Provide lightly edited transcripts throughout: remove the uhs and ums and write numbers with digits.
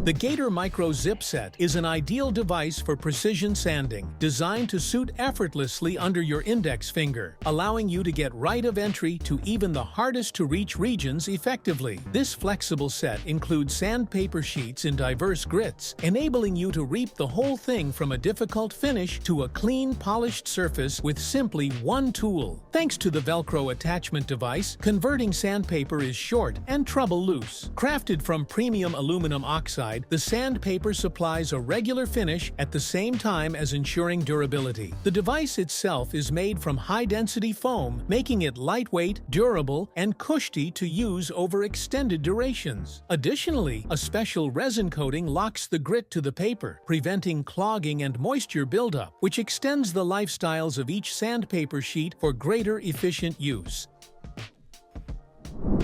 The Gator Micro Zip Set is an ideal device for precision sanding, designed to suit effortlessly under your index finger, allowing you to get right of entry to even the hardest-to-reach regions effectively. This flexible set includes sandpaper sheets in diverse grits, enabling you to reap the whole thing from a difficult finish to a clean, polished surface with simply one tool. Thanks to the Velcro attachment device, converting sandpaper is short and trouble loose. Crafted from premium aluminum oxide, the sandpaper supplies a regular finish at the same time as ensuring durability. The device itself is made from high-density foam, making it lightweight, durable, and cushy to use over extended durations. Additionally, a special resin coating locks the grit to the paper, preventing clogging and moisture buildup, which extends the lifestyles of each sandpaper sheet for greater efficient use.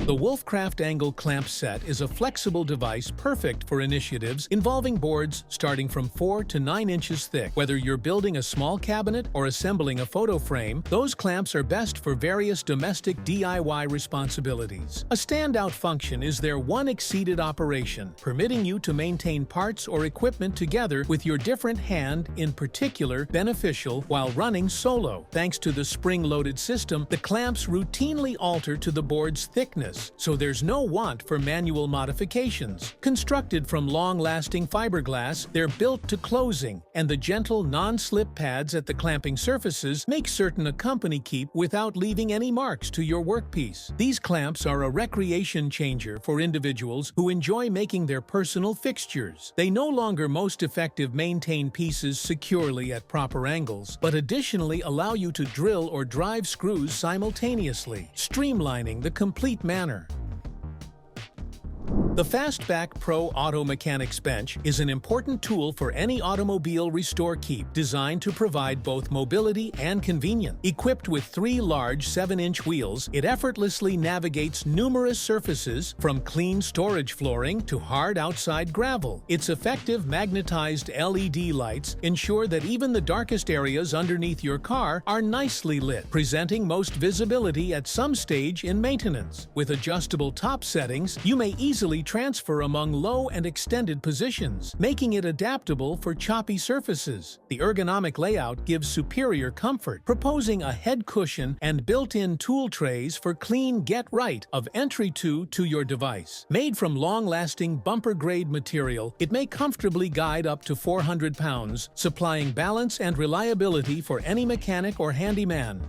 The Wolfcraft Angle Clamp Set is a flexible device perfect for initiatives involving boards starting from 4 to 9 inches thick. Whether you're building a small cabinet or assembling a photo frame, those clamps are best for various domestic DIY responsibilities. A standout function is their one-exceeded operation, permitting you to maintain parts or equipment together with your different hand, in particular beneficial while running solo. Thanks to the spring-loaded system, the clamps routinely alter to the board's thickness, so there's no want for manual modifications. Constructed from long-lasting fiberglass, they're built to closing, and the gentle, non-slip pads at the clamping surfaces make certain a company keep without leaving any marks to your workpiece. These clamps are a recreation changer for individuals who enjoy making their personal fixtures. They no longer most effective maintain pieces securely at proper angles, but additionally allow you to drill or drive screws simultaneously, streamlining the complete manner. The Fastback Pro Auto Mechanics Bench is an important tool for any automobile restore-keep, designed to provide both mobility and convenience. Equipped with 3 large 7-inch wheels, it effortlessly navigates numerous surfaces, from clean storage flooring to hard outside gravel. Its effective magnetized LED lights ensure that even the darkest areas underneath your car are nicely lit, presenting most visibility at some stage in maintenance. With adjustable top settings, you may easily transfer among low and extended positions, making it adaptable for choppy surfaces. The ergonomic layout gives superior comfort, proposing a head cushion and built-in tool trays for clean get-right of entry to your device. Made from long-lasting bumper-grade material, it may comfortably guide up to 400 pounds, supplying balance and reliability for any mechanic or handyman.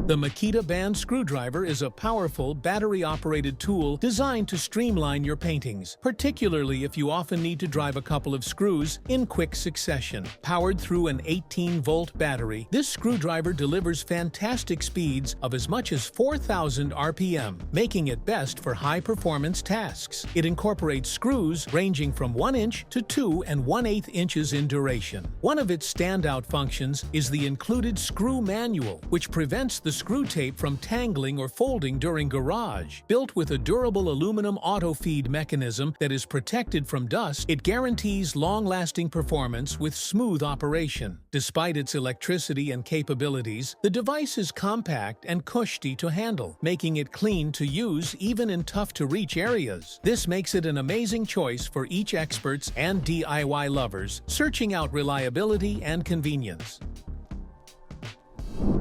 The Makita band screwdriver is a powerful, battery-operated tool designed to streamline your paintings, particularly if you often need to drive a couple of screws in quick succession. Powered through an 18-volt battery, this screwdriver delivers fantastic speeds of as much as 4,000 RPM, making it best for high-performance tasks. It incorporates screws ranging from 1 inch to 2 1/8 inches in duration. One of its standout functions is the included screw manual, which prevents the screw tape from tangling or folding during garage. Built with a durable aluminum auto-feed mechanism that is protected from dust, it guarantees long-lasting performance with smooth operation. Despite its electricity and capabilities, the device is compact and cushy to handle, making it clean to use even in tough-to-reach areas. This makes it an amazing choice for each experts and DIY lovers searching out reliability and convenience.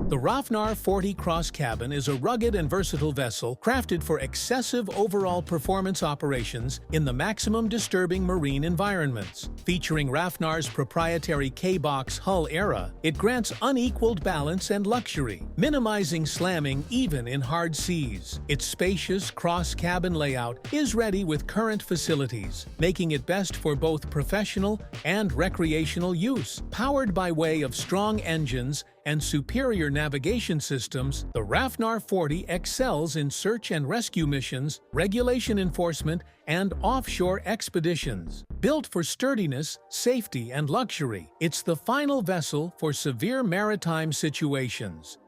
The Rafnar 40 Cross Cabin is a rugged and versatile vessel crafted for excessive overall performance operations in the maximum disturbing marine environments. Featuring Rafnar's proprietary K-Box hull era, it grants unequaled balance and luxury, minimizing slamming even in hard seas. Its spacious cross-cabin layout is ready with current facilities, making it best for both professional and recreational use. Powered by way of strong engines and superior navigation systems, the Rafnar 40 excels in search and rescue missions, regulation enforcement, and offshore expeditions. Built for sturdiness, safety, and luxury, it's the final vessel for severe maritime situations.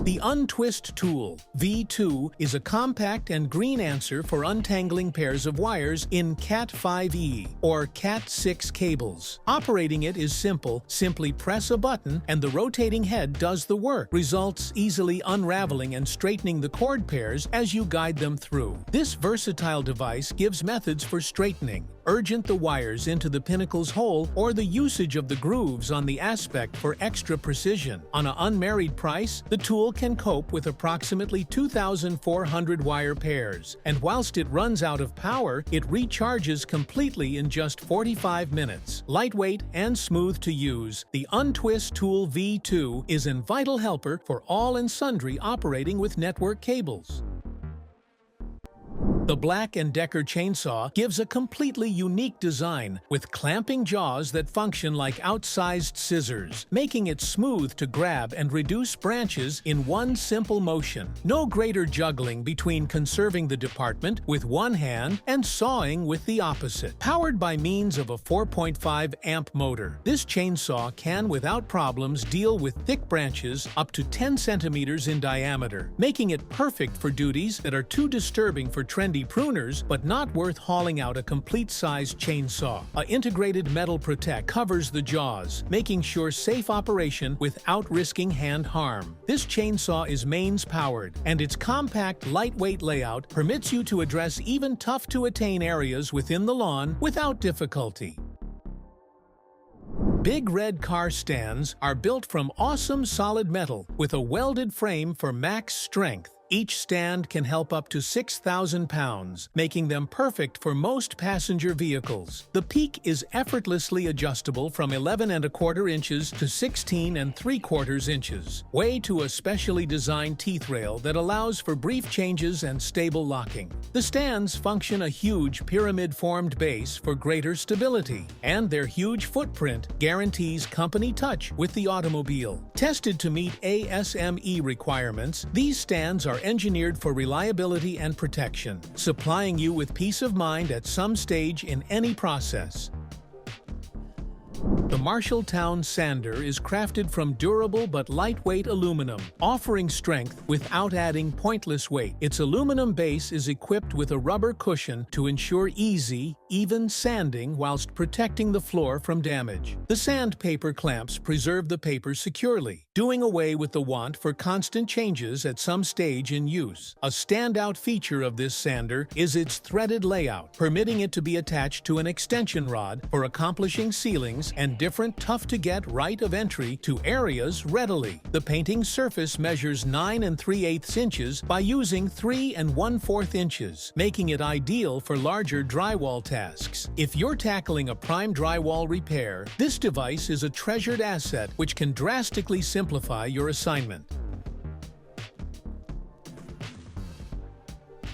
The Untwist Tool V2 is a compact and green answer for untangling pairs of wires in Cat5e or Cat6 cables. Operating it is simple. Simply press a button and the rotating head does the work, results easily unraveling and straightening the cord pairs as you guide them through. This versatile device gives methods for straightening, urgent the wires into the pinnacle's hole, or the usage of the grooves on the aspect for extra precision. On an unmarried price, the tool can cope with approximately 2,400 wire pairs, and whilst it runs out of power, it recharges completely in just 45 minutes. Lightweight and smooth to use, the Untwist Tool V2 is a vital helper for all and sundry operating with network cables. The Black & Decker chainsaw gives a completely unique design with clamping jaws that function like outsized scissors, making it smooth to grab and reduce branches in one simple motion. No greater juggling between conserving the department with one hand and sawing with the opposite. Powered by means of a 4.5 amp motor, this chainsaw can without problems deal with thick branches up to 10 centimeters in diameter, making it perfect for duties that are too disturbing for trendy pruners, but not worth hauling out a complete-sized chainsaw. An integrated metal protect covers the jaws, making sure safe operation without risking hand harm. This chainsaw is mains-powered, and its compact, lightweight layout permits you to address even tough-to-attain areas within the lawn without difficulty. Big red car stands are built from awesome solid metal with a welded frame for max strength. Each stand can help up to 6,000 pounds, making them perfect for most passenger vehicles. The peak is effortlessly adjustable from 11¼ inches to 16¾ inches, way to a specially designed teeth rail that allows for brief changes and stable locking. The stands function a huge pyramid-formed base for greater stability, and their huge footprint guarantees company touch with the automobile. Tested to meet ASME requirements, these stands are engineered for reliability and protection, supplying you with peace of mind at some stage in any process. The Marshalltown sander is crafted from durable but lightweight aluminum, offering strength without adding pointless weight. Its aluminum base is equipped with a rubber cushion to ensure easy, even sanding whilst protecting the floor from damage. The sandpaper clamps preserve the paper securely, doing away with the want for constant changes at some stage in use. A standout feature of this sander is its threaded layout, permitting it to be attached to an extension rod for accomplishing ceilings and different tough-to-get right of entry to areas readily. The painting surface measures 9 3/8 inches by using 3 1/4 inches, making it ideal for larger drywall tasks. If you're tackling a prime drywall repair, this device is a treasured asset which can drastically simplify your assignment.